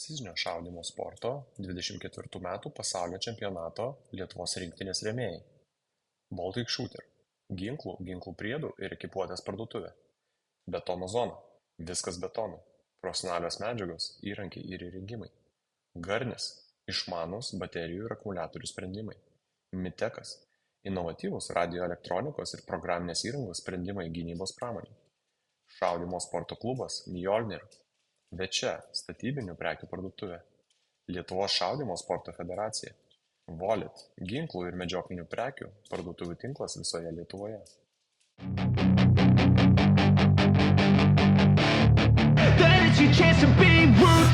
precizinio šaudymo sporto 24 metų pasaulio čempionato Lietuvos rinktinės rėmėjai. Baltic Shooter – ginklų priedų ir ekipuotės parduotuvė. Betono zona – viskas betonu, profesionalios medžiagos, įrankiai ir įrengimai. Garnis – išmanūs baterijų ir akumuliatorių sprendimai. Mitekas – inovatyvūs radioelektronikos ir programinės įrangos sprendimai gynybos pramonei. Šaudymo sporto klubas Mjolnir. Večia – statybinių prekių parduotuvė. Lietuvos šaudymo sporto federacija. Volit – ginklų ir medžioklinių prekių parduotuvių tinklas visoje Lietuvoje.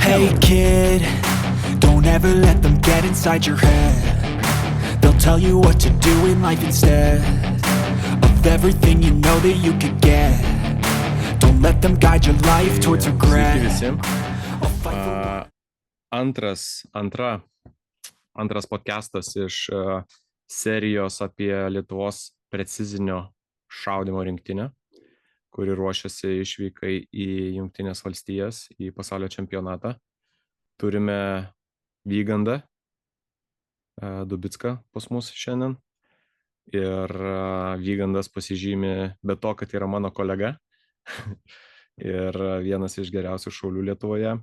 Hey kid, don't ever let them get inside your head. They'll tell you what to do in life instead of everything you know that you could get. Don't let them guide your life towards regret. Sveiki visi. Antras podcastas iš serijos apie Lietuvos precizinio šaudymo rinktinę, kuri ruošiasi išvykai į Jungtines valstijas, į pasaulio čempionatą. Turime Vygandą Dubicką pas mus šiandien. Ir Vygandas pasižymi be to, kad yra mano kolega ir vienas iš geriausių šaulių Lietuvoje.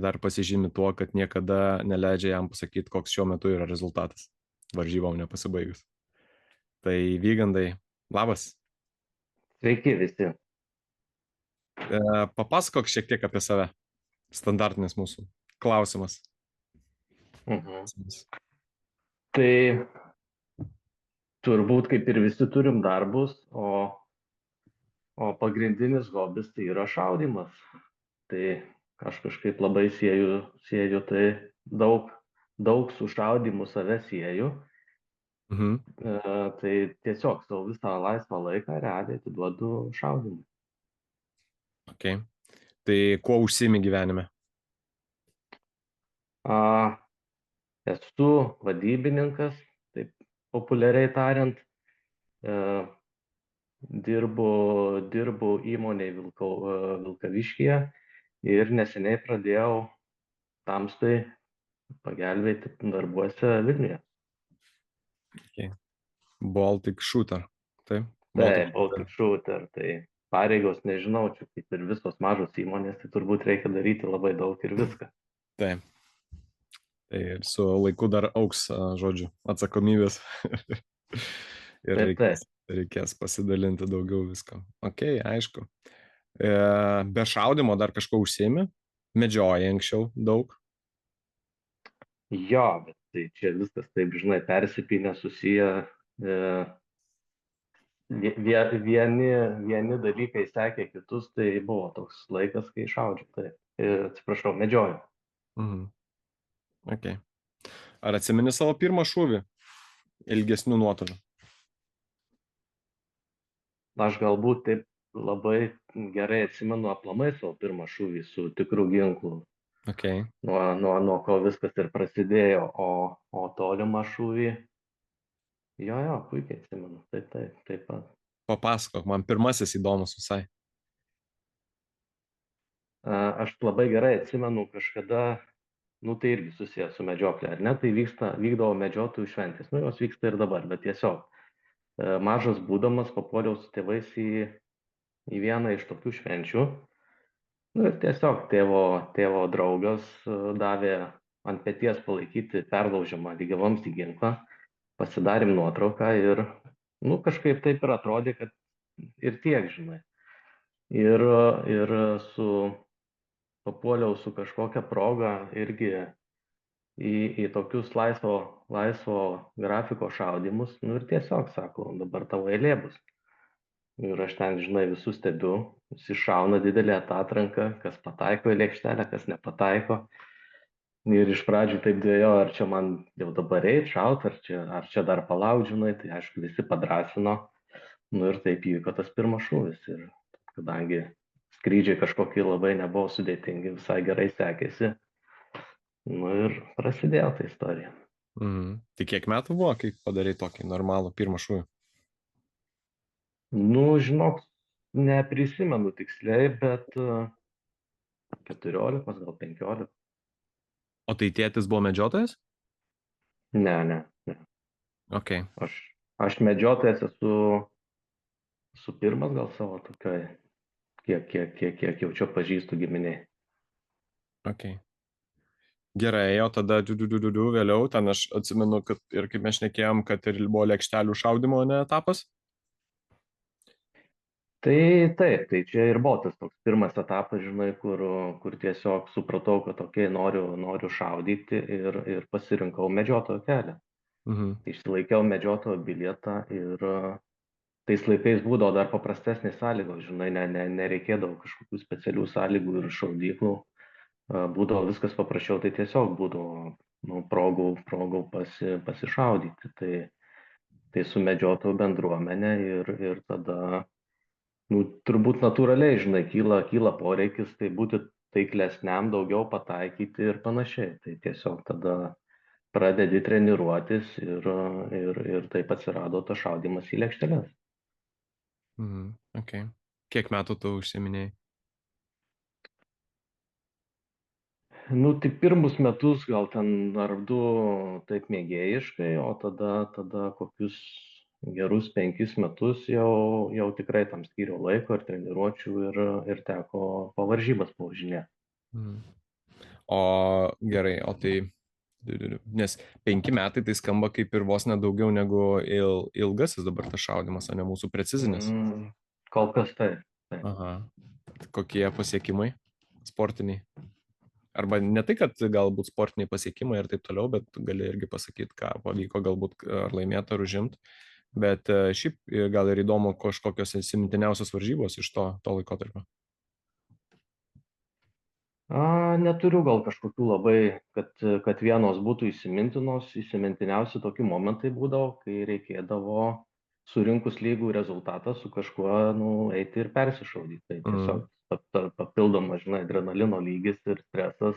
Dar pasižymi tuo, kad niekada neleidžia jam pasakyti, koks šiuo metu yra rezultatas, varžybom nepasibaigus. Tai Vygandai, labas. Sveiki visi. Papasakok šiek tiek apie save. Standartinis mūsų klausimas. Tai turbūt kaip ir visi turim darbus, o pagrindinis hobis tai yra šaudymas. Tai aš kažkaip labai sieju tai daug su šaudymu save sieju. Tai tiesiog savo visą laisvą laiką realiai atiduodu šaudymui. Okay. Tai kuo užsiimi gyvenime? Esu vadybininkas, taip populiariai tariant. Dirbu įmonėje Vilkaviškyje ir neseniai pradėjau tamstai pagelbėti darbuose Vilniuje. Okay. Baltic Shooter. Taip, Baltic Shooter. Tai pareigos nežinau, čia kaip ir visos mažos įmonės, tai turbūt reikia daryti labai daug ir viską. Taip. Tai ir su laiku dar augs, žodžiu, atsakomybės. Ir reikės pasidalinti daugiau visko. Ok, aišku. Be šaudymo dar kažko užsiimi? Medžioji anksčiau daug? Jo, bet tai čia viskas taip, žinai, persipynę susiję. Vieni dalykai sekė kitus, tai buvo toks laikas, kai šaudžiu. Tai, atsiprašau, medžioju. Ok. Ar atsimeni savo pirmą šūvį ilgesnių nuotolių? Aš galbūt taip labai gerai atsimenu aplamai savo pirmą šūvį su tikru ginklu. Okay. Nuo ko viskas ir prasidėjo, o tolimą šūvį, jo, puikiai atsimenu, taip pat. Papasakok, man pirmasis įdomus visai. Aš labai gerai atsimenu kažkada, tai irgi susijęs su medžioklė, ar ne, tai vykdavo medžiotojų šventės, jos vyksta ir dabar, bet tiesiog mažas būdamas papuoliau su tėvais į vieną iš tokių švenčių. Ir tiesiog tėvo draugas davė ant peties palaikyti perlaužiamą lygiavamzdį ginklą, pasidarėm nuotrauką ir kažkaip taip ir atrodė, kad ir tiek, žinai. Ir papuoliau su kažkokia proga irgi į tokius laisvo grafiko šaudymus, ir tiesiog sako, dabar tavo eilė bus. Ir aš ten, žinai, visus stebiu, iššauna didelė atatranka, kas pataiko į lėkštelę, kas nepataiko. Ir iš pradžių taip dviejo, ar čia man jau dabar eit šaut, ar čia dar palauk, žinai, tai aišku visi padrasino. Ir taip įvyko tas pirmas šūvis. Ir kadangi skrydžiai kažkokie labai nebuvo sudėtingi, visai gerai sekėsi. Ir prasidėjo ta istorija. Tai kiek metų buvo, kai padarai tokį normalų pirmą šūvį? Žinok, neprisimenu tiksliai, bet 14, gal 15. O tai tėtis buvo medžiotojas? Ne. Ok. Aš medžiotojas esu pirmas gal savo tokioj, kiek jau čia pažįstu giminiai. Ok. Gerai, o tada vėliau, ten aš atsimenu, kad ir kaip mes šnekėjom, kad ir buvo lėkštelių šaudimo etapas. Tai taip, tai čia ir buvo tas toks pirmas etapas, žinai, kur tiesiog supratau, kad okei, noriu šaudyti ir pasirinkau medžiotojo kelią. Mhm. Išsilaikiau medžiotojo bilietą ir tais laikais būdavo dar paprastesnės sąlygos, žinai, nereikėdavo kažkokių specialių sąlygų ir šaudyklų. Būdavo viskas paprasčiau, tai tiesiog būdavo progų pasišaudyti. Tai su medžiotojų bendruomenė ir tada, turbūt natūraliai, žinai, kyla poreikis tai būti taiklesniam, daugiau pataikyti ir panašiai. Tai tiesiog tada pradedi treniruotis ir taip atsirado tas šaudimas į lėkšteles. Mhm. Ok. Kiek metų tu užsiminėjai? Tai pirmus metus gal ten ar du taip mėgėjiškai, o tada kokius gerus 5 metus jau tikrai tam skyriau laiko ir treniruočių ir teko po varžybas pavažinėti. Mhm. O gerai, o tai, nes 5 metai tai skamba kaip ir vos nedaugiau negu ilgasis dabar tas šaudimas, o ne mūsų precizinis. Kol kas tai. Aha. Kokie pasiekimai sportiniai? Arba ne tai, kad galbūt sportiniai pasiekimai ir taip toliau, bet gali irgi pasakyti, ką pavyko galbūt ar laimėti, ar užimti. Bet šiaip gal ir įdomu kažkokios įsimintiniausios varžybos iš to laikotarpio. Neturiu gal kažkokių labai, kad vienos būtų įsimintiniausi tokie momentai būdavo, kai reikėdavo surinkus lygų rezultatą su kažkuo eiti ir persišaudyti. Tai tiesiog papildomas, žinai, adrenalino lygis ir stresas.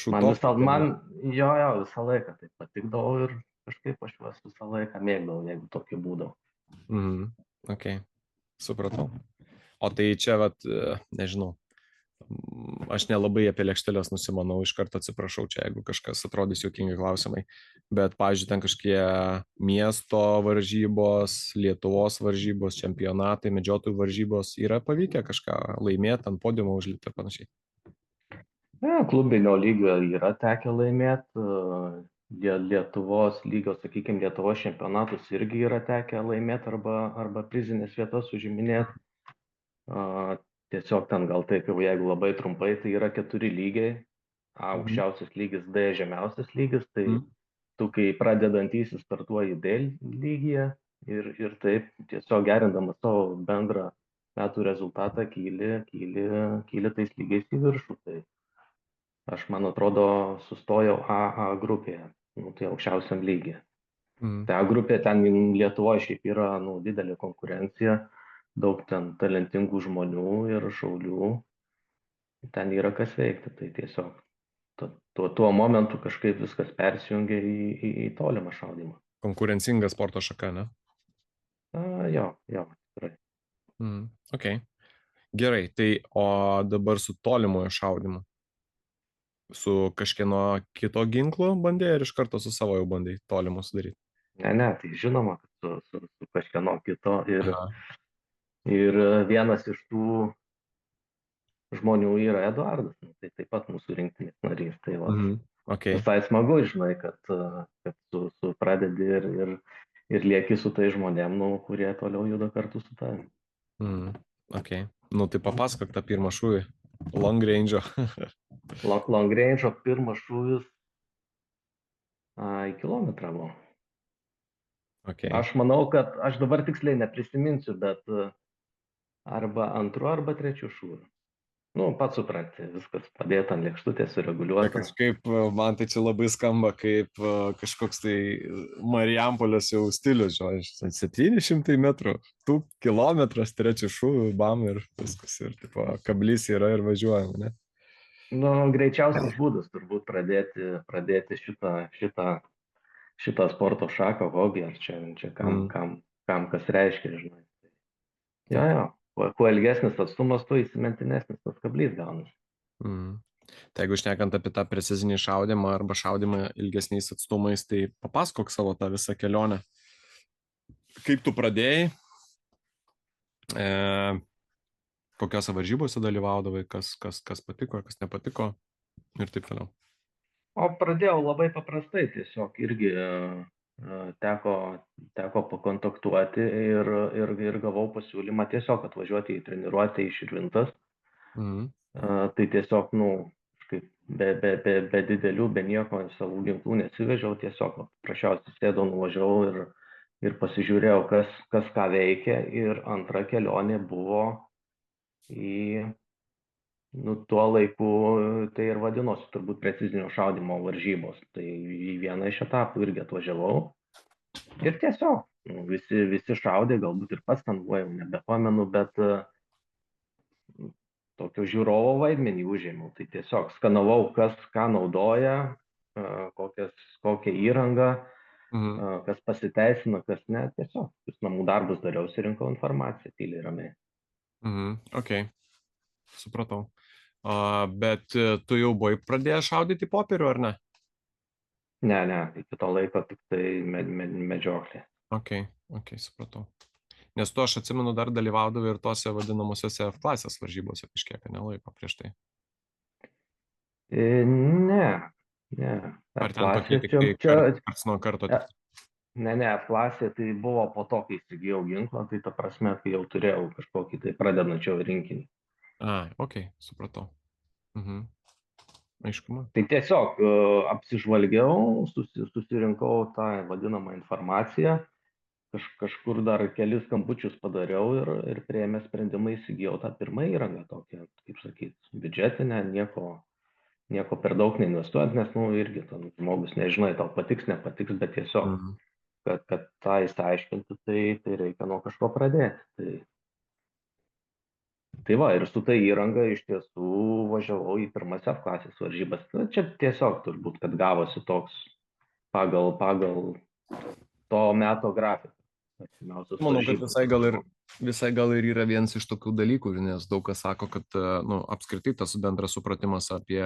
Man visą laiką tai patikdavo ir kažkaip aš juos visą laiką mėgdavau, jeigu tokie būdavo. Ok, supratau. O tai čia, nežinau, aš nelabai apie lėkšteles nusimanau, iš karto atsiprašau čia, jeigu kažkas atrodys juokingi klausimai, bet, pavyzdžiui, ten kažkokie miesto varžybos, Lietuvos varžybos, čempionatai, medžiotojų varžybos yra pavykę kažką laimėti, ant podiumo užlipti ir panašiai. Klubinio lygio yra tekę laimėti, Lietuvos lygio, sakykime, Lietuvos čempionatus irgi yra tekę laimėti arba prizinės vietas užiminėti. Tiesiog ten gal taip jau, jeigu labai trumpai, tai yra 4 lygiai. Aukščiausias lygis, D žemiausias lygis, tai tu kai pradedantysis startuoji D lygyje ir taip tiesiog gerindamas savo bendrą metų rezultatą kyli tais lygiais į viršų. Tai aš, man atrodo, sustojau A grupėje, tai aukščiausiam lygyje. Tai A grupė ten Lietuvoje šiaip yra didelė konkurencija. Daug ten talentingų žmonių ir šaulių, ten yra kas veikti, tai tiesiog tuo momentu kažkaip viskas persijungia į tolimą šaudimą. Konkurencinga sporto šaka, ne? Jo, tikrai. Ok, gerai, tai o dabar su tolimojo šaudimu? Su kažkieno kito ginklo bandėjai ir iš karto su savo jau bandėjai tolimus daryti? Ne, tai žinoma, kad su kažkieno kito ir vienas iš tų žmonių yra Eduardas, tai taip pat mūsų rinktinės narys. Tai visai smagu, žinai, kad tu pradedi ir lieki su tai žmonėm, kurie toliau juda kartu su tavimi. Ok, tai papasakok tą pirmą šūvį, long range. Long range pirmas šūvis į kilometrą buvo. Okay. Aš manau, kad aš dabar tiksliai neprisiminsiu, bet arba antru, arba trečiu šūviu. Pats supranti, viskas padėta ant lėkštutės, sureguliuota. Kažkaip man tai čia labai skamba kaip kažkoks tai Marijampolės jau stilius, 700 metrų, 2 kilometras, trečių šūvių, bam ir viskas, ir tipo, kablys yra ir važiuojam, ne? Greičiausias būdas turbūt pradėti šitą sporto šaką, hobį, ar čia kam kas reiškia, žinai. Jo. Kuo ilgesnis atstumas, tuo įsimintinesnis tas kablys gaunasi. Tai jeigu šnekant apie tą precizinį šaudimą arba šaudimą ilgesniais atstumais, tai papasakok savo tą visą kelionę. Kaip tu pradėjai, kokiose varžybose dalyvaudavai, kas patiko, kas nepatiko ir taip toliau. O pradėjau labai paprastai, tiesiog irgi teko pakontaktuoti ir gavau pasiūlymą tiesiog atvažiuoti į treniruotę į Širvintas. Mhm. Tai tiesiog, kažkaip be didelių, be nieko savų ginklų nesivežiau, tiesiog prašiausiai sėdau, nuvažiavau ir pasižiūrėjau, kas ką veikia. Ir antra kelionė buvo į, tuo laiku tai ir vadinosi turbūt precizinio šaudimo varžybos. Tai į vieną iš etapų irgi atvažiavau. Ir tiesiog, visi šaudė, galbūt ir pats ten buvau, jau nebepamenu, bet tokio žiūrovo vaidmenį užėmiau. Tai tiesiog skanavau, kas ką naudoja, kokią įrangą, kas pasiteisina, kas ne. Tiesiog namų darbus dariau, surinkau informaciją, tyliai ramiai. Ok, supratau. Bet tu jau buvai pradėjęs šaudyti popierių, ar ne? Ne, iki to laiko tik tai medžioklė. Ok, supratau. Nes tu, aš atsimenu, dar dalyvaudavai ir tose vadinamosiose F klasės varžybose kažkiek nelaiko prieš tai. Ne. Ar ten tokie tik karts nuo karto? Ne, F klasė tai buvo po to, kai įsigijau ginklą, tai ta prasme, kai jau turėjau kažkokį tai pradedančio rinkinį. Ok, supratau. Aiškuma. Tai tiesiog apsižvalgiau, susirinkau tą vadinamą informaciją, kažkur dar kelis skambučius padariau ir priėmė sprendimą, įsigijau tą pirmą įrangą tokią, kaip sakyti, biudžetinę, nieko per daug neinvestuojant, nes, irgi tam žmogus nežinai, tau patiks, nepatiks, bet tiesiog, kad tą įsiaiškinti, tai reikia nuo kažko pradėti. Tai va, ir su tai įranga iš tiesų važiavau į pirmas F klasės varžybas. Čia tiesiog turbūt, kad gavosi toks pagal to meto grafiką. Manau, kad visai gal ir yra vienas iš tokių dalykų, nes daug kas sako, kad apskritai tas bendras supratimas apie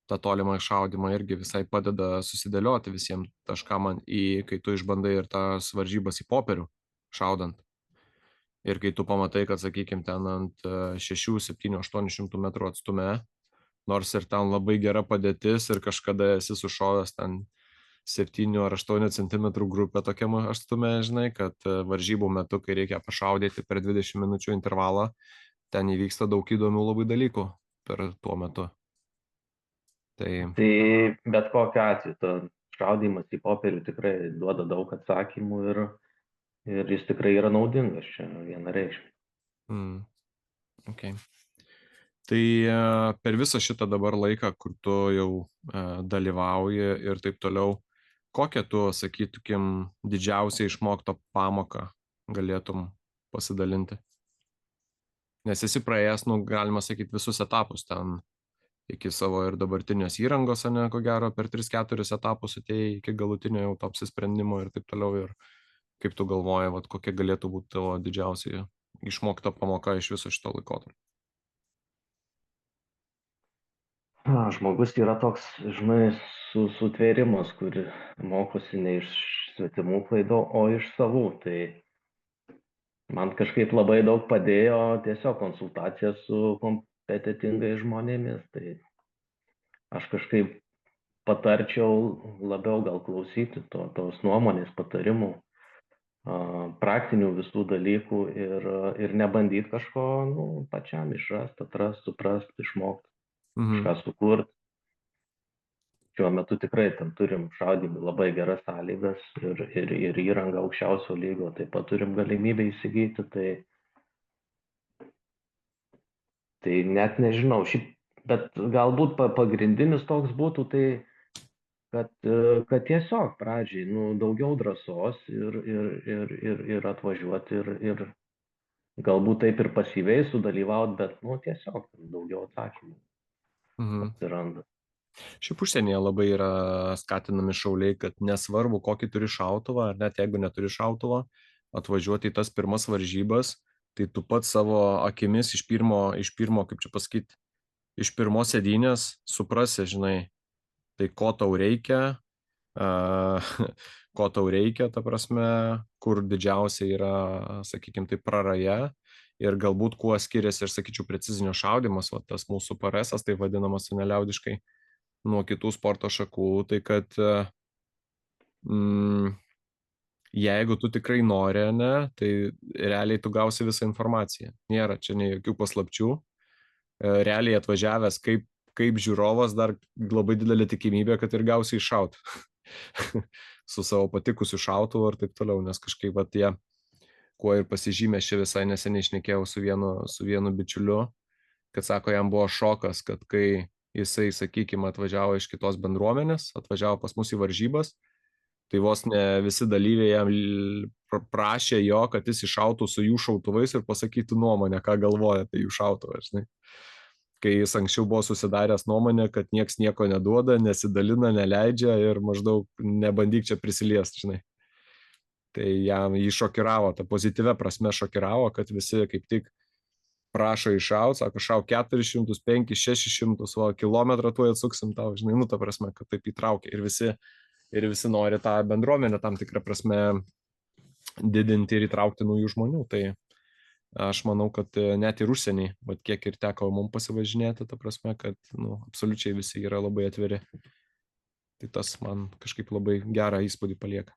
tą tolimą šaudimą irgi visai padeda susidėlioti visiems taškam kai tu išbandai ir tas varžybas į popierių šaudant. Ir kai tu pamatai, kad, sakykime, ten ant 6, 7, 800 metrų atstume, nors ir ten labai gera padėtis ir kažkada esi sušovęs ten 7 ar 8 cm grupę tokiam atstume, žinai, kad varžybų metu, kai reikia pašaudyti per 20 minučių intervalą, ten įvyksta daug įdomių labai dalykų per tuo metu. Tai bet kokiu atveju, šaudymas į popierių tikrai duoda daug atsakymų ir jis tikrai yra naudingas, čia vienareikšmiai. Ok. Tai per visą šitą dabar laiką, kur tu jau dalyvauji ir taip toliau, kokią tu, sakytum, didžiausią išmoktą pamoką galėtum pasidalinti? Nes esi praėjęs, galima sakyti, visus etapus ten iki savo ir dabartinės įrangos, ko gero, per 3-4 etapus atėjai iki galutinio jau to apsisprendimo ir taip toliau. Ir kaip tu galvoji, kokia galėtų būti tavo didžiausia išmokta pamoka iš viso šito laikotarpio? Žmogus yra toks, žinai, sutvėrimas, kuri mokosi ne iš svetimų klaidų, o iš savų. Tai man kažkaip labai daug padėjo tiesiog konsultacija su kompetentingais žmonėmis. Tai aš kažkaip patarčiau labiau gal klausyti tos nuomonės, patarimų, praktinių visų dalykų ir nebandyti kažko pačiam išrasti, atrasti, suprasti, išmokti, kažką sukurti. Šiuo metu tikrai ten turim šaudymui labai geras sąlygas ir įrangą aukščiausio lygio, taip pat turim galimybę įsigyti, tai net nežinau, bet galbūt pagrindinis toks būtų, tai kad tiesiog pradžiai daugiau drąsos ir atvažiuoti ir galbūt taip ir pasyviai sudalyvauti, bet tiesiog daugiau atsakymų atsiranda. Šiaip užsienyje labai yra skatinami šauliai, kad nesvarbu, kokį turi šautuvą, ar net jeigu neturi šautuvo, atvažiuoti į tas pirmas varžybas, tai tu pats savo akimis iš pirmo, kaip čia pasakyti, iš pirmos sėdynės suprasi, žinai, tai ko tau reikia, ko tau reikia, ta prasme, kur didžiausia yra, sakykime, tai praraja ir galbūt kuo skiriasi, aš sakyčiau, precizinio šaudimas, va, tas mūsų PRS-as, tai vadinamas neliaudiškai, nuo kitų sporto šakų, tai kad jeigu tu tikrai nori, ne, tai realiai tu gausi visą informaciją. Nėra čia nei jokių paslapčių. Realiai atvažiavęs kaip žiūrovas dar labai didelė tikimybė, kad ir gausi iššaut su savo patikusiu šautuvu ir taip toliau, nes kažkaip va tie, kuo ir pasižymė, čia visai neseniai šnekėjau su vienu bičiuliu, kad sako, jam buvo šokas, kad kai jisai, sakykime, atvažiavo iš kitos bendruomenės, atvažiavo pas mus į varžybas, tai vos ne visi dalyviai jam prašė jo, kad jis iššautų su jų šautuvais ir pasakytų nuomonę, ką galvoja apie jų šautuvą, žinai. Kai jis anksčiau buvo susidaręs nuomonę, kad nieks nieko neduoda, nesidalina, neleidžia ir maždaug nebandyk čia prisiliesti, žinai. Tai jam jį šokiravo, ta pozityvia prasme šokiravo, kad visi kaip tik prašo iššaut, sako, šau 400, 500, 600, o kilometrą tuoj atsuksim tau, žinai, nu ta prasme, kad taip įtraukia ir visi nori tą bendruomenę tam tikrą prasme didinti ir įtraukti naujų žmonių. Tai aš manau, kad net ir užsieniai, bet kiek ir teko mums pasivažinėti, ta prasme, kad absoliučiai visi yra labai atviri. Tai tas man kažkaip labai gerą įspūdį palieka.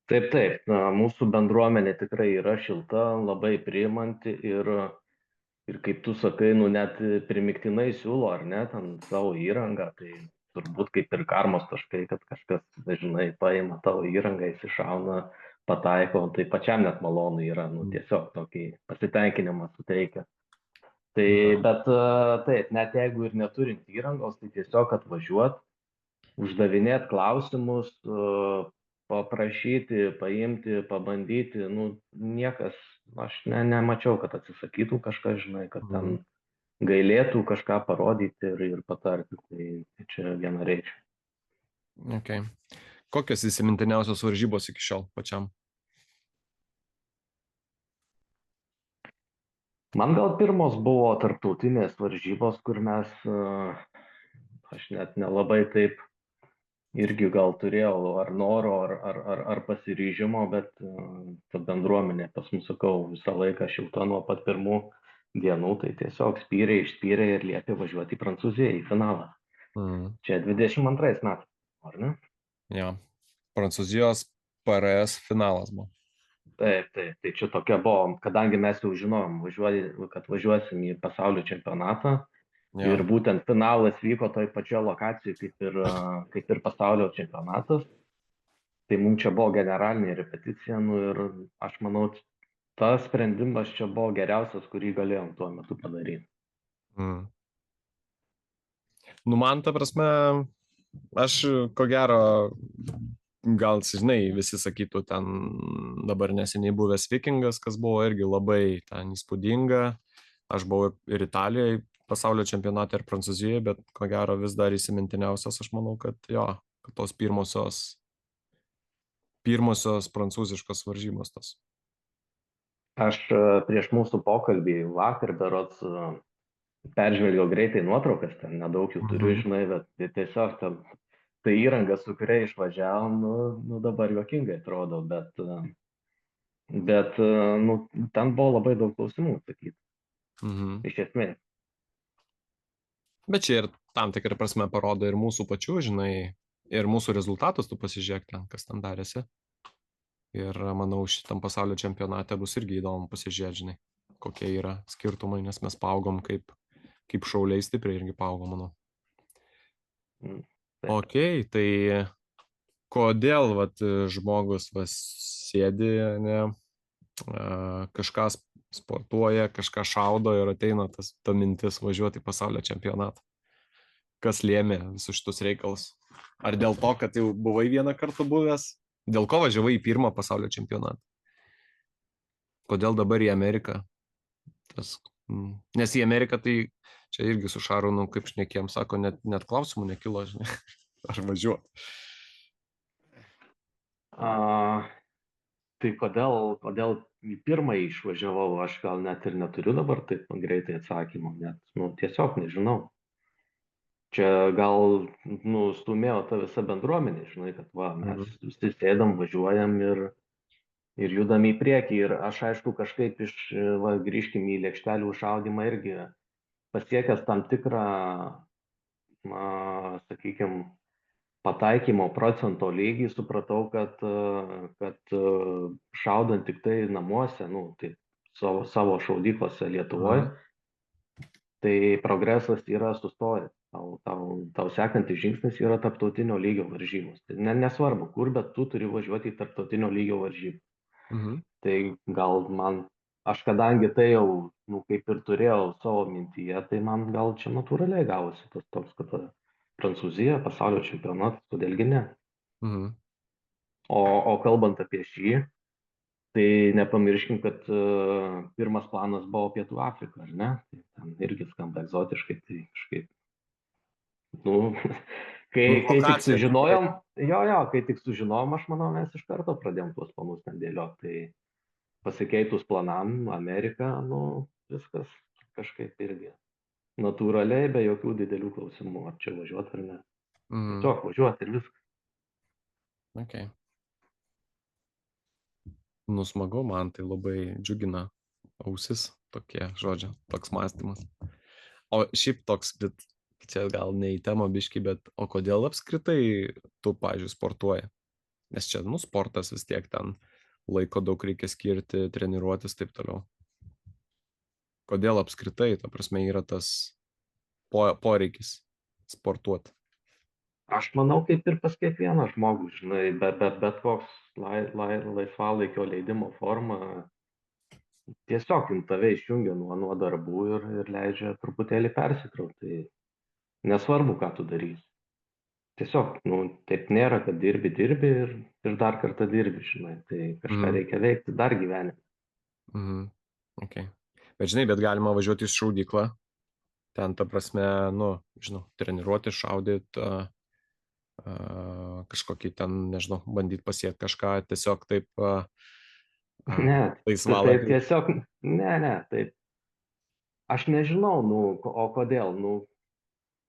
Taip, mūsų bendruomenė tikrai yra šilta, labai priimanti ir kaip tu sakai, net primiktinai siūlo, ar ne, ten savo įrangą, tai turbūt kaip ir karmos taškai, kad kažkas, žinai, paima tavo įrangą, įsišauna, pataiko, tai pačiam net malonu yra, tiesiog tokį pasitenkinimą suteikia. Tai, bet taip, net jeigu ir neturint įrangos, tai tiesiog atvažiuot, uždavinėt klausimus, paprašyti, paimti, pabandyti, niekas, aš nemačiau, kad atsisakytų kažką, žinai, kad ten gailėtų kažką parodyti ir patarti, tai čia vienareikšmiai. Okay. Kokios įsimintiniausios varžybos iki šiol pačiam? Man gal pirmos buvo tarptautinės varžybos, kur mes, aš net nelabai taip irgi gal turėjau ar noro, ar pasiryžimo, bet ta bendruomenė, pas mus sakau, visą laiką šilta nuo pat pirmų dienų, tai tiesiog išspyrė ir liepė važiuoti į Prancūziją, į finalą. Čia 22 metais, ar ne? Ja, Prancūzijos PRS finalas buvo. Taip, tai čia tokia buvo, kadangi mes jau žinom, kad važiuosim į pasaulio čempionatą. Ja. Ir būtent finalas vyko toj pačioje lokacijoje kaip ir pasaulio čempionatas. Tai mums čia buvo generalinė repeticija, ir aš manau, tas sprendimas čia buvo geriausias, kurį galėjom tuo metu padaryti. Man ta prasme, aš ko gero, gal, žinai, visi sakytų ten dabar neseniai buvęs Vikingas, kas buvo irgi labai ten įspūdinga. Aš buvau ir Italijoje pasaulio čempionate ir Prancūzijoje, bet ko gero vis dar įsimintiniausias, aš manau, kad kad tos pirmosios prancūziškos varžybos tos. Aš prieš mūsų pokalbį vakar berods peržvelgiau greitai nuotraukas, ten nedaug jų turiu, žinai, bet tiesiog tai įranga, su kuria išvažiavom, dabar juokingai atrodo, bet ten buvo labai daug klausimų sakyti. Iš esmės. Bet čia ir tam tikrą prasme parodo ir mūsų pačių, žinai, ir mūsų rezultatus, tu pasižiūrėk ten, kas ten darėsi. Ir manau, šitam pasaulio čempionate bus irgi įdomu pasižiūrėti, žinai, kokie yra skirtumai, nes mes paaugom kaip šauliai stipriai irgi paaugom, manau. Ok, tai kodėl žmogus sėdi, ne, kažką sportuoja, kažką šaudo ir ateina ta mintis važiuoti į pasaulio čempionatą? Kas lėmė visus šitus reikalus? Ar dėl to, kad jau buvai vieną kartą buvęs? Dėl ko važiavai į pirmą pasaulio čempionatą? Kodėl dabar į Ameriką? Nes į Ameriką tai čia irgi su Šarūnu, kaip šnekėjom, sako, net klausimų nekilo, žinai, ar važiuoti. Tai kodėl į pirmąjį išvažiavau, aš gal net ir neturiu dabar taip greitai atsakymą, net tiesiog nežinau. čia gal, stumėjo ta visa bendruomenė, žinai, kad va, mes visi sėdam, važiuojam ir judam į priekį. Ir aš, aišku, kažkaip grįžkim į lėkštelių šaudymą irgi pasiekęs tam tikrą, sakykime, pataikymo procento lygį, supratau, kad šaudant tik tai namuose, tai savo šaudyklose Lietuvoje, tai progresas yra sustojęs. Tau sekantis žingsnis yra tarptautinio lygio varžybos. Tai nesvarbu kur, bet tu turi važiuoti į tarptautinio lygio varžybą. Tai gal aš kadangi tai jau, kaip ir turėjau savo mintyje, tai man gal čia natūraliai gavosi tas toks, kad Prancūzija, pasaulio čempionatas, kodėlgi ne. O kalbant apie šį, tai nepamirškim, kad pirmas planas buvo Pietų Afrika, ar ne? Tai ten irgi skamba egzotiškai, tai kažkaip, kai tik sužinojom, kai tik sužinojom, aš manau, mes iš karto pradėjom tuos planus ten dėlioti. Tai pasikeitus planam, Amerika, viskas kažkaip irgi natūraliai, be jokių didelių klausimų, ar čia važiuoti ar ne. Tiesiog važiuoti ir viskas. Okay. Smagu, man tai labai džiugina ausis, tokie žodžiai, toks mąstymas. O šiaip toks, bet čia gal ne į temą biškį, bet o kodėl apskritai tu, pavyzdžiui, sportuoji? Nes čia, sportas vis tiek ten laiko daug reikia skirti, treniruotis, taip toliau. Kodėl apskritai, ta prasme, yra tas poreikis sportuoti? Aš manau, kaip ir pas kiekvieną žmogų, žinai, bet koks laisvalaikio leidimo forma tiesiog tave išjungia nuo darbų ir leidžia truputėlį persikrauti. Tai nesvarbu, ką tu darysi. Tiesiog, taip nėra, kad dirbi ir dar kartą dirbi, žinai. Tai kažką reikia veikti dar gyvenime. Okay. Bet žinai, bet galima važiuoti į šaudyklą, ten, ta prasme, treniruoti, šaudyti, kažkokį ten, nežinau, bandyti pasiekti kažką, tiesiog taip laisvalaikiu. Tiesiog, taip. Aš nežinau, o kodėl,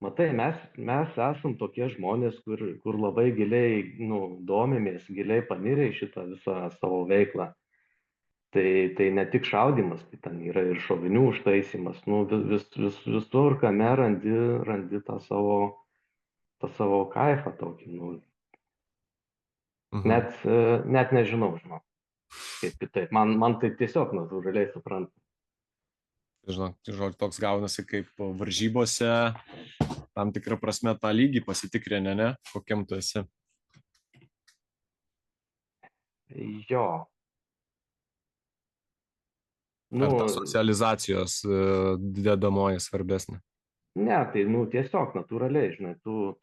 matai, mes esam tokie žmonės, kur labai giliai, domimės, giliai panirę į šitą visą savo veiklą. Tai ne tik šaudimas, tai ten yra ir šovinių užtaisymas, visur, kame randi tą savo kaifą tokį, net nežinau, kaip kitaip, man tai tiesiog natūraliai supranta. Žinau, toks gaunasi kaip varžybose, tam tikrą prasme tą lygį pasitikrinę, ne, kokiam tu esi. Jo. Ar ta socializacijos dedamoji svarbesnė? Ne, tai tiesiog natūraliai, žinai, tu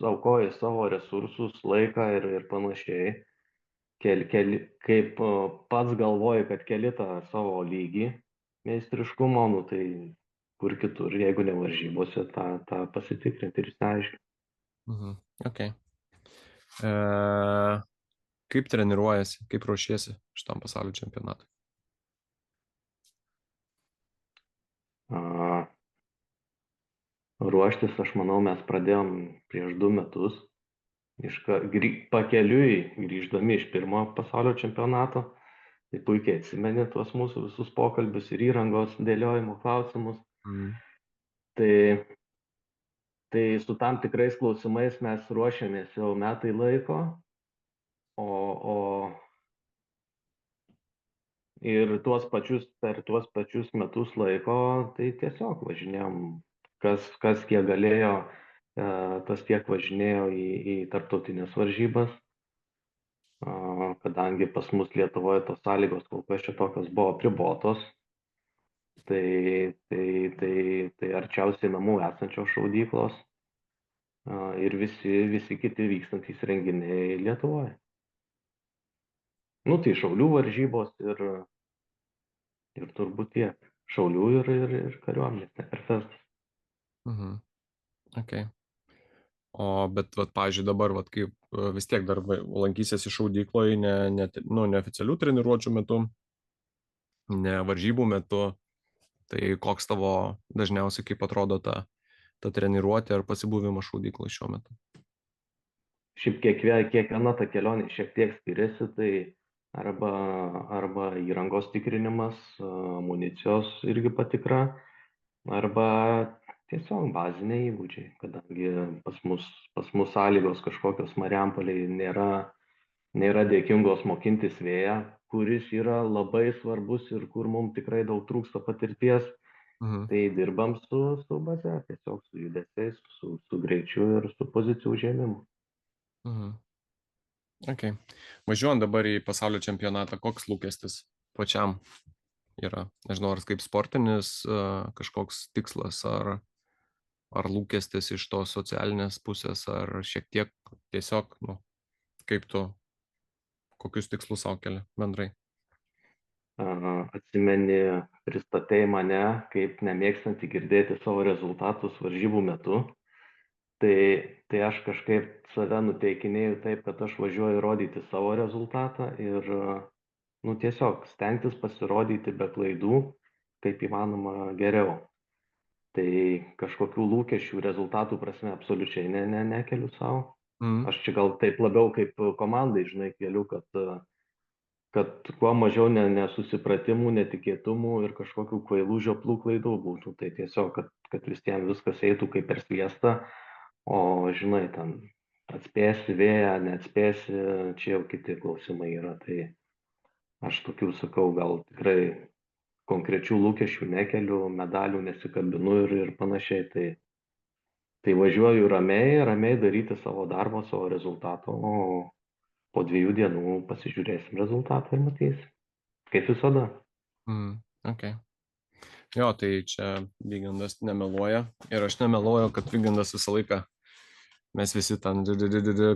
aukoji savo resursus, laiką ir panašiai, kaip pats galvoji, kad keli tą savo lygį meistriškumo, tai kur kitur, jeigu ne varžybose, tą pasitikrinti ir išsiaiškinti. Okay. Kaip treniruojasi, kaip ruošiesi šitam pasaulio čempionatui? Ruoštis, aš manau, mes pradėjom prieš 2 metus, pakeliui grįždami iš pirmo pasaulio čempionato, tai puikiai atsimeni tuos mūsų visus pokalbius ir įrangos dėliojimo klausimus. Tai su tam tikrais klausimais mes ruošiamės jau metai laiko, ir per tuos pačius metus laiko, tai tiesiog važinėjom, kas kiek galėjo, tas tiek važinėjo į tarptautinės varžybas, kadangi pas mus Lietuvoje tos sąlygos kol kas čia tokios buvo apribotos, tai arčiausiai namų esančios šaudyklos ir visi kiti vykstantys renginiai Lietuvoje. Tai šaulių varžybos ir turbūt tiek. Šaulių ir kariuomenės, ne per festas. Okay. Bet, pavyzdžiui, dabar, kaip vis tiek dar lankysiesi šaudykloje, neoficialių treniruočių metu, ne varžybų metu, tai koks tavo dažniausiai, kaip atrodo ta ta treniruotė ar pasibuvimas šaudykloje šiuo metu? Šiaip kiekviena ta kelionė šiek tiek skiriasi, tai arba įrangos tikrinimas, amunicijos irgi patikra, arba tiesiog baziniai įgūdžiai, kadangi pas mus sąlygos kažkokios Marijampolėje nėra dėkingos mokintis vėją, kuris yra labai svarbus ir kur mums tikrai daug trūksta patirties, tai dirbam su baze, tiesiog su judesiais, su greičiu ir su pozicijų užėmimu. Okay. Važiuojant dabar į pasaulio čempionatą, koks lūkestis pačiam yra? Nežinau, ar kaip sportinis kažkoks tikslas, ar lūkestis iš tos socialinės pusės, ar šiek tiek tiesiog, kaip tu, kokius tikslus savo keli bendrai? Atsimeni, pristatei mane kaip nemėgstantį girdėti savo rezultatus varžybų metu. Tai aš kažkaip save nuteikinėjau taip, kad aš važiuoju rodyti savo rezultatą ir tiesiog stengtis pasirodyti be klaidų, kaip įmanoma geriau. Tai kažkokių lūkesčių rezultatų prasme absoliučiai nekeliu savo. Aš čia gal taip labiau kaip komandai, žinai, keliu, kad kuo mažiau nesusipratimų, netikėtumų ir kažkokių kvailų žioplų klaidų būtų. Tai tiesiog, kad vis tiek viskas eitų kaip per sviestą, o žinai, ten atspėsi vėją, neatspėsi, čia jau kiti klausimai yra. Tai aš tokių sakau, gal tikrai konkrečių lūkesčių nekeliu, medalių nesikabinu ir panašiai. Tai važiuoju ramiai daryti savo darbą, savo rezultato, o po 2 dienų pasižiūrėsim rezultatą ir matysim. Kaip visada. Okay. Jo, tai čia Vygandas nemeluoja ir aš nemeluoju, kad Vygandas visą laiką, mes visi ten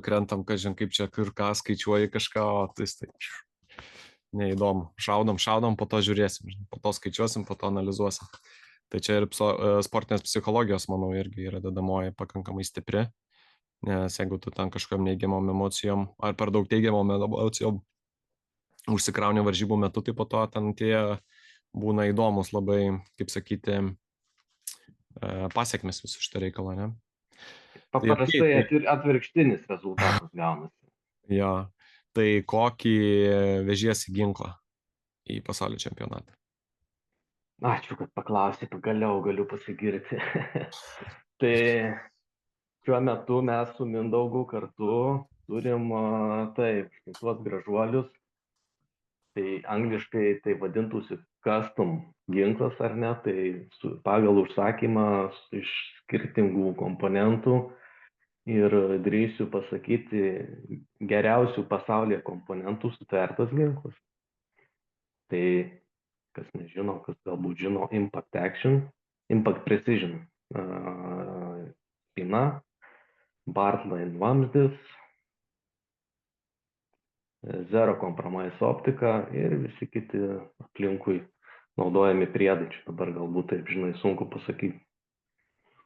krentam, kažin kaip čia kur ką skaičiuoji kažką, o tai neįdomu. Šaudom, po to žiūrėsim, po to skaičiuosim, po to analizuosim. Tai čia ir sportinės psichologijos, manau, irgi yra dedamoji pakankamai stipri. Nes jeigu tu ten kažkokiam neigiamom emocijom ar per daug teigiamom emocijom užsikrauni varžybų metu, tai po to ten tie būna įdomus labai, kaip sakyti, pasiekmes visų šitą reikalą, ne? Paprastai atvirkštinis rezultatas gaunasi. Jo, tai kokį vežiesi ginklą į pasaulio čempionatą? Ačiū, kad paklausai, pagaliau galiu pasigirti. Tai šiuo metu mes su Mindaugu kartu turim tuos gražuolius, tai angliškai tai vadintųsi custom ginklas ar ne, tai pagal užsakymą iš skirtingų komponentų ir drįsiu pasakyti geriausių pasaulyje komponentų sutvertas ginklas. Tai kas nežino, kas galbūt žino, Impact Precision spyna, Bartline vamzdis, Zero Compromise optika ir visi kiti aplinkui naudojami priedai. Čia dabar galbūt taip, žinai, sunku pasakyti.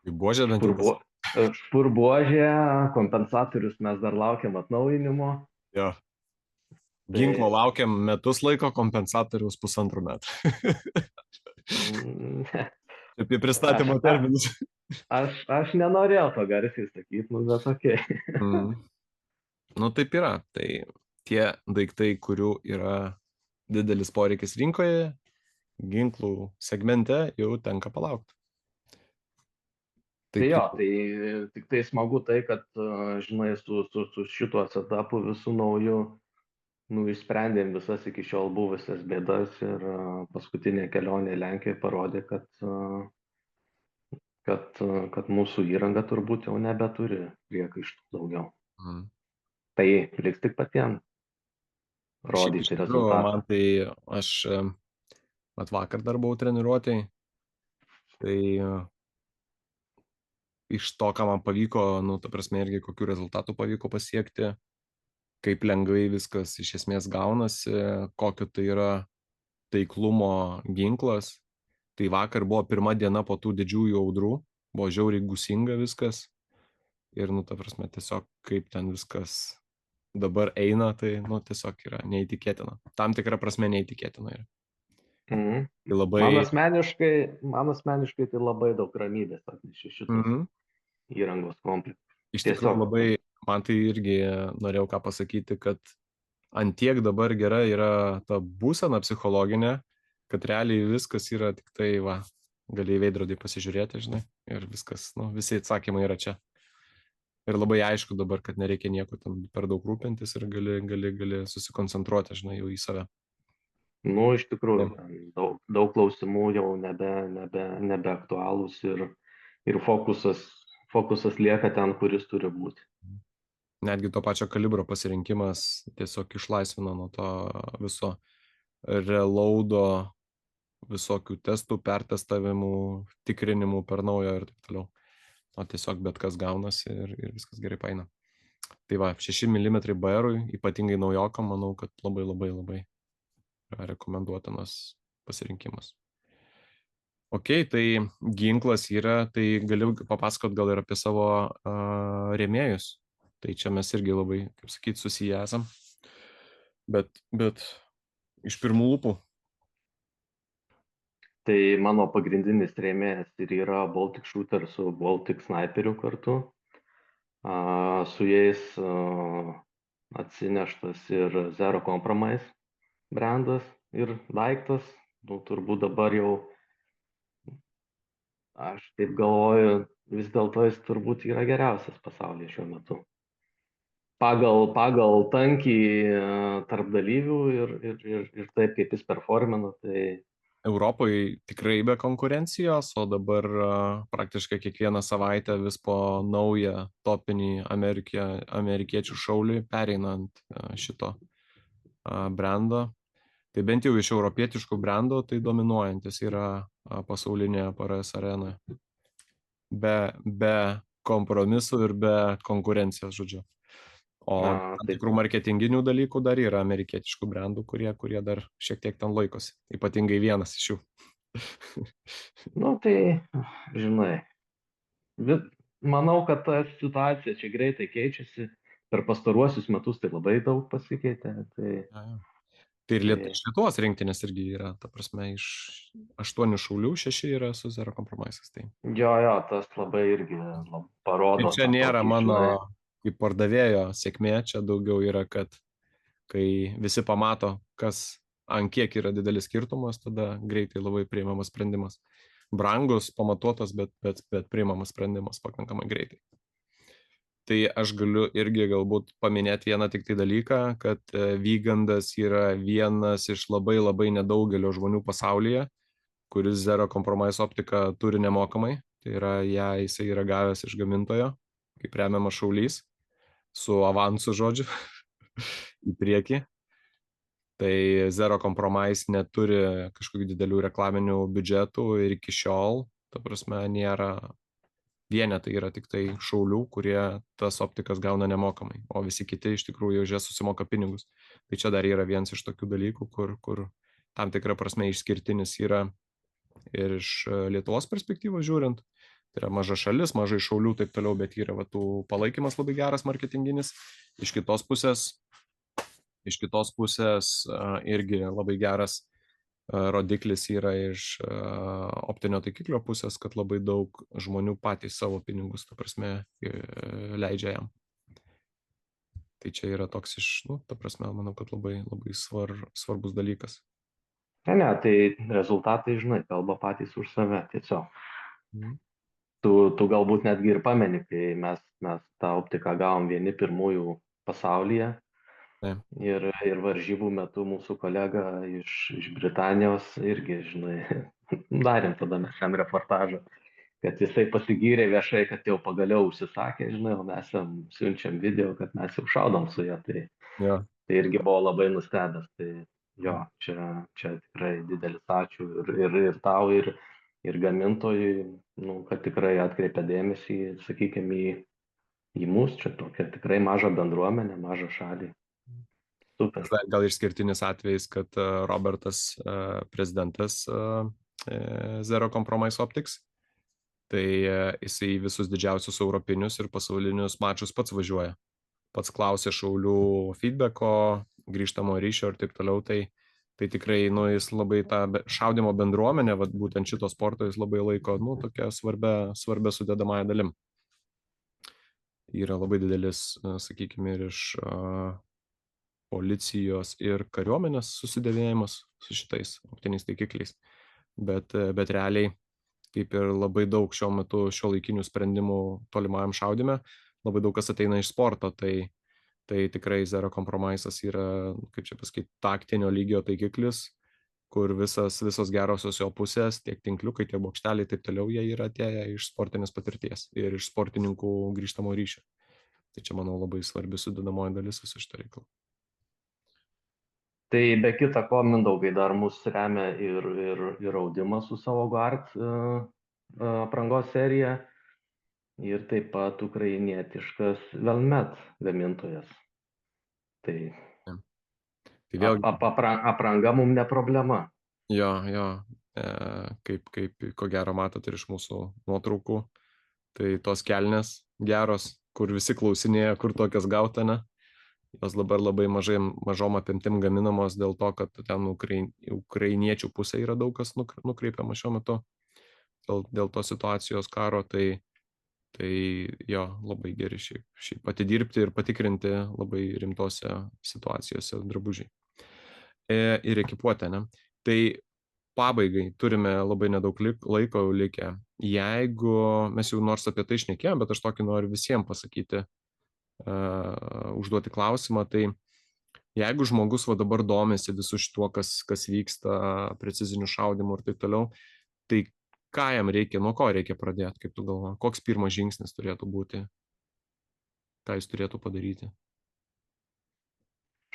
Buožė bent jau. Špurbuožė, kompensatorius mes dar laukiam atnaujinimo. Jo. Ginklo laukiam metus laiko, kompensatorius 1,5 metų. Apie pristatymo terminus. Aš nenorėjau to garsiai sakyti, bet okei. Taip yra. Tai tie daiktai, kurių yra didelis poreikis rinkoje, ginklų segmente jau tenka palaukti. Tai jo, tai tik tai smagu tai, kad, žinai, su šituo setupu visų naujų, išsprendėm visas iki šiol buvusias bėdas ir paskutinė kelionė Lenkijoje parodė, kad mūsų įranga turbūt jau nebeturi priekaištų daugiau. Tai liks tik patiems rodyti rezultatą. Man tai aš vakar dar buvau treniruotėj, tai iš to, ką man pavyko, ta prasme irgi kokių rezultatų pavyko pasiekti, kaip lengvai viskas iš esmės gaunasi, kokio tai yra taiklumo ginklas. Tai vakar buvo pirma diena po tų didžiųjų audrų, buvo žiauriai gūsinga viskas. Ir, ta prasme, tiesiog kaip ten viskas dabar eina, tai, tiesiog yra neįtikėtina. Tam tikra prasme neįtikėtina yra. Tai Man labai... asmeniškai tai labai daug ramybės atnešė šitas Mhm. įrangos komplektas. Iš tikrųjų labai, man tai irgi norėjau ką pasakyti, kad ant tiek dabar gera yra ta būsena psichologinė, kad realiai viskas yra tik tai, va, gali į veidrodį pasižiūrėti, žinai, ir viskas, nu, visi atsakymai yra čia. Ir labai aišku dabar, kad nereikia nieko ten per daug rūpintis ir gali susikoncentruoti, žinai, jau į save. Nu, iš tikrųjų, Taip. ten daug klausimų jau nebeaktualūs ir fokusas lieka ten, kuris turi būti. Netgi to pačio kalibro pasirinkimas tiesiog išlaisvino nuo to viso reloado, visokių testų, pertestavimų, tikrinimų per naujo ir taip toliau. O tiesiog bet kas gaunasi ir viskas gerai paeina. Tai va, 6 mm BR-ui, ypatingai naujokam, manau, kad labai rekomenduotinas pasirinkimas. Ok, tai ginklas yra, tai galiu papasakot gal ir apie savo rėmėjus. Tai čia mes irgi labai, kaip sakyti, susiję esam. Bet iš pirmų lūpų. Tai mano pagrindinis rėmėjas ir yra Baltic Shooter su Baltic Sniperiu kartu. Su jais atsineštas ir Zero Compromise brandas ir daiktas. Nu, turbūt dabar jau, aš taip galvoju, vis dėlto jis turbūt yra geriausias pasaulyje šiuo metu. Pagal tankį tarp dalyvių ir taip, kaip jis performina, tai Europoje tikrai be konkurencijos, o dabar praktiškai kiekvieną savaitę vis po naują topinį amerikiečių šaulį pereinant šito brando. Tai bent jau iš europietiškų brandų tai dominuojantis yra pasaulinėje PRS arenoje. Be kompromisų ir be konkurencijos, žodžiu. O tam tikrų marketinginių dalykų dar yra amerikietiškų brandų, kurie dar šiek tiek ten laikosi. Ypatingai vienas iš jų. Nu, tai, žinai, manau, kad ta situacija čia greitai keičiasi. Per pastaruosius metus tai labai daug pasikeitė. Tai ir iš Lietuvos rinktinės irgi yra, ta prasme, iš 8 šaulių 6 yra su Zero Compromise'as. Tai. Jo, tas labai irgi parodo. Ir čia nėra mano kaip pardavėjo sėkmė, čia daugiau yra, kad kai visi pamato, ant kiek yra didelis skirtumas, tada greitai labai priimamas sprendimas. Brangus, pamatuotas, bet priimamas sprendimas pakankamai greitai. Tai aš galiu irgi galbūt paminėti vieną tik tai dalyką, kad Vygandas yra vienas iš labai nedaugelio žmonių pasaulyje, kuris Zero Compromise optiką turi nemokamai. Tai yra, jisai yra gavęs iš gamintojo, kaip remiamas šaulys, su avansu, žodžiu, į priekį. Tai Zero Compromise neturi kažkokių didelių reklaminių biudžetų ir iki šiol, ta prasme, nėra vienetai, yra tik tai šaulių, kurie tas optikas gauna nemokamai, o visi kiti iš tikrųjų už jas susimoka pinigus. Tai čia dar yra vienas iš tokių dalykų, kur tam tikra prasme išskirtinis yra ir iš Lietuvos perspektyvos žiūrint. Tai yra maža šalis, mažai šaulių, taip toliau, bet yra tų palaikymas labai geras marketinginis. Iš kitos pusės irgi labai geras rodiklis yra iš optinio taikiklio pusės, kad labai daug žmonių patys savo pinigus, ta prasme, leidžia jam. Tai čia yra toks ta prasme, manau, kad labai svarbus dalykas. Ne, tai rezultatai, žinai, kalba patys už save, tiesiog. Tu galbūt netgi ir pameni, kai mes tą optiką gavom vieni pirmųjų pasaulyje. Ir varžybų metu mūsų kolega iš Britanijos irgi, žinai, darėm tada mes šiam reportažą, kad jisai pasigyrė viešai, kad jau pagaliau užsisakė, žinai, o mes jam siunčiam video, kad mes jau šaudom su ja. Tai irgi buvo labai nustebęs. Tai jo, čia tikrai didelis ačiū ir tau, ir gamintojui, kad tikrai atkreipia dėmesį, sakykime, į mus, čia tokia tikrai maža bendruomenė, maža šalį. Super. Gal išskirtinis atvejis, kad Robertas prezidentas Zero Compromise Optics, tai jisai visus didžiausius europinius ir pasaulinius mačus pats važiuoja. Pats klausė šaulių feedbacko, grįžtamo ryšio ir taip toliau, tai Tai tikrai, jis labai tą šaudimo bendruomenę, vat, būtent šito sporto jis labai laiko, tokia svarbia sudedamąją dalim. Yra labai didelis, sakykime, ir iš policijos ir kariuomenės susidėvėjimas su šitais optiniais taikikliais. Bet realiai, kaip ir labai daug šiuo metu šiuolaikinių sprendimų tolimajam šaudime, labai daug kas ateina iš sporto, tai tikrai Zero Compromise'as yra, kaip čia pasakyti, taktinio lygio taikiklis, kur visos gerosios jo pusės, tiek tinkliukai, tiek bokšteliai, taip toliau, jie yra atėję iš sportinės patirties ir iš sportininkų grįžtamo ryšio. Tai čia, manau, labai svarbi sudedamoji dalis viso šito reikalo. Tai be kita ko, Mindaugai, dar mus remia ir Audimas su savo Guard aprangos serija ir taip pat ukrainietiškas Velmet gamintojas. Tai vėlgi, apranga mums ne problema. Jo, kaip ko gero matot ir iš mūsų nuotraukų, tai tos kelnės geros, kur visi klausinėja, kur tokias gauta, ne? Jos dabar labai mažom apimtim gaminamos dėl to, kad ten ukrainiečių pusė yra daug kas nukreipiama šiuo metu dėl tos situacijos karo, tai jo, labai geri šiaip atidirbti ir patikrinti labai rimtose situacijose drabužiai. Ir ekipuotė, ne? Tai pabaigai turime labai nedaug laiko likę. Jeigu mes jau nors apie tai šnekėjom, bet aš tokį noriu visiems pasakyti, užduoti klausimą, tai jeigu žmogus dabar domisi visų šituo, kas vyksta, precizinių šaudimų ir taip toliau, tai ką jam reikia, nuo ko reikia pradėti, kaip tu galvoji, koks pirmas žingsnis turėtų būti, ką jis turėtų padaryti?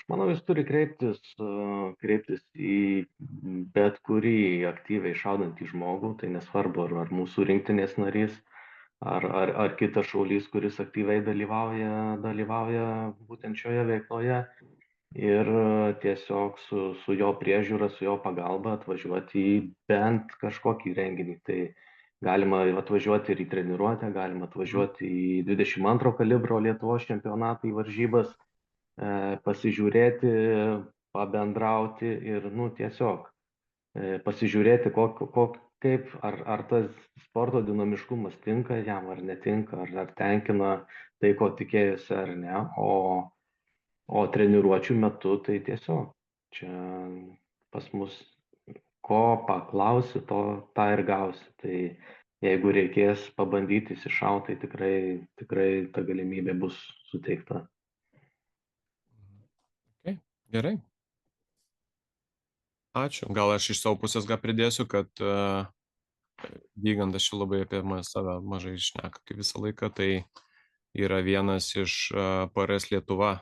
Aš manau, jis turi kreiptis į bet kurį aktyviai šaudantį žmogų, tai nesvarbu, ar mūsų rinktinės narys, ar kitas šaulys, kuris aktyviai dalyvauja būtent šioje veikloje, ir tiesiog su jo priežiūra, su jo pagalba atvažiuoti į bent kažkokį renginį. Tai galima atvažiuoti ir į treniruotę, galima atvažiuoti į 22 kalibro Lietuvos čempionatą, į varžybas, pasižiūrėti, pabendrauti ir tiesiog pasižiūrėti, kaip, ar tas sporto dinamiškumas tinka jam ar netinka, ar tenkina tai, ko tikėjosi ar ne, o treniruočių metu tai tiesiog čia pas mus ko paklausi, tą ir gausi. Tai jeigu reikės pabandyti įsišauti, tai tikrai ta galimybė bus suteikta. Okay, gerai. Ačiū. Gal aš iš savo pusės pridėsiu, kad Vygandas čia labai apie save mažai šneka, kaip visą laiką, tai yra vienas iš PRS Lietuva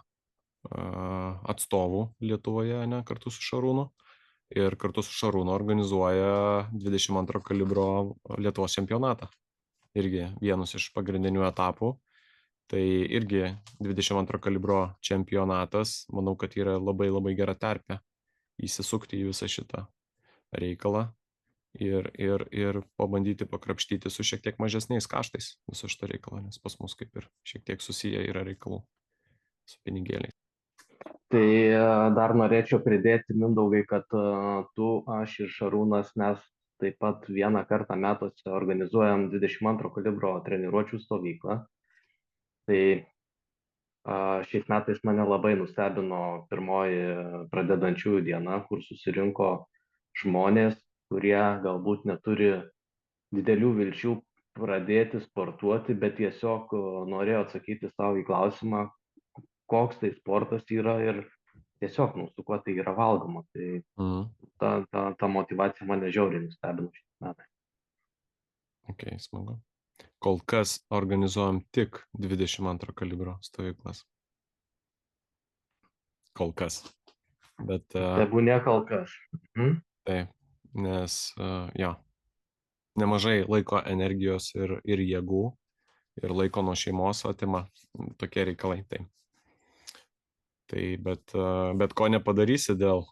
atstovų Lietuvoje, ne, kartu su Šarūnu. Ir kartu su Šarūnu organizuoja 22 kalibro Lietuvos čempionatą. Irgi vienas iš pagrindinių etapų. Tai irgi 22 kalibro čempionatas, manau, kad yra labai labai gera terpė įsisukti į visą šitą reikalą ir pabandyti pakrapštyti su šiek tiek mažesniais kaštais viso šitą reikalą, nes pas mus kaip ir šiek tiek susiję yra reikalų su pinigėliais. Tai dar norėčiau pridėti, Mindaugai, kad tu, aš ir Šarūnas, mes taip pat vieną kartą metuose organizuojam 22 kalibro treniruočių stovyklą. Tai šiais metais mane labai nustebino pirmoji pradedančiųjų diena, kur susirinko žmonės, kurie galbūt neturi didelių vilčių pradėti sportuoti, bet tiesiog norėjo atsakyti savo į klausimą, koks tai sportas yra ir tiesiog, su kuo tai yra valgoma. Tai ta motyvacija mane žiauriai nustebino šiais metais. Ok, smagu. Kol kas organizuojam tik 22 kalibro stovyklas. Kol kas. Bet... Tebūnie kol kas. Taip, nes, nemažai laiko, energijos ir jėgų, ir laiko nuo šeimos atima tokie reikalai. Tai bet ko nepadarysi dėl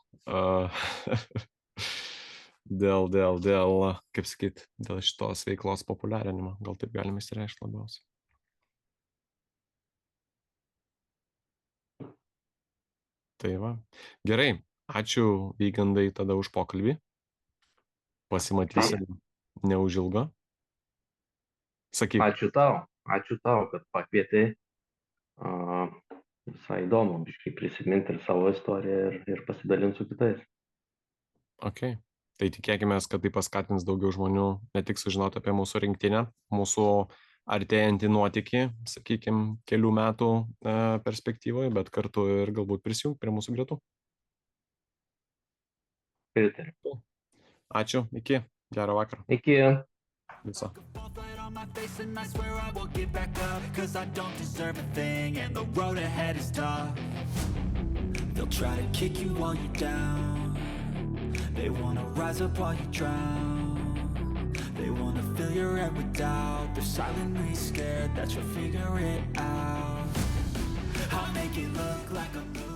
kaip sakyt, dėl šitos veiklos populiarinimo. Gal taip galime įsireikšti labiausiai. Tai va. Gerai. Ačiū, Vygandai, tada už pokalbį. Pasimatysim neužilgo. Sakyk. Ačiū tau, kad pakvietei. Visai įdomu, biškai prisiminti ir savo istoriją ir pasidalinti su kitais. Ok. Tai tikėkime, kad tai paskatins daugiau žmonių ne tik sužinoti apie mūsų rinktinę, mūsų artėjantį nuotykį, sakykime, kelių metų perspektyvoje, bet kartu ir galbūt prisijungti prie mūsų gretų. Pritariu. Ačiū, iki, gero vakaro. Iki. Viso. On my face and I swear I will get back up, 'cause I don't deserve a thing and the road ahead is tough. They'll try to kick you while you're down. They wanna rise up while you drown. They wanna fill your head with doubt. They're silently scared that you'll figure it out. I'll make it look like I'm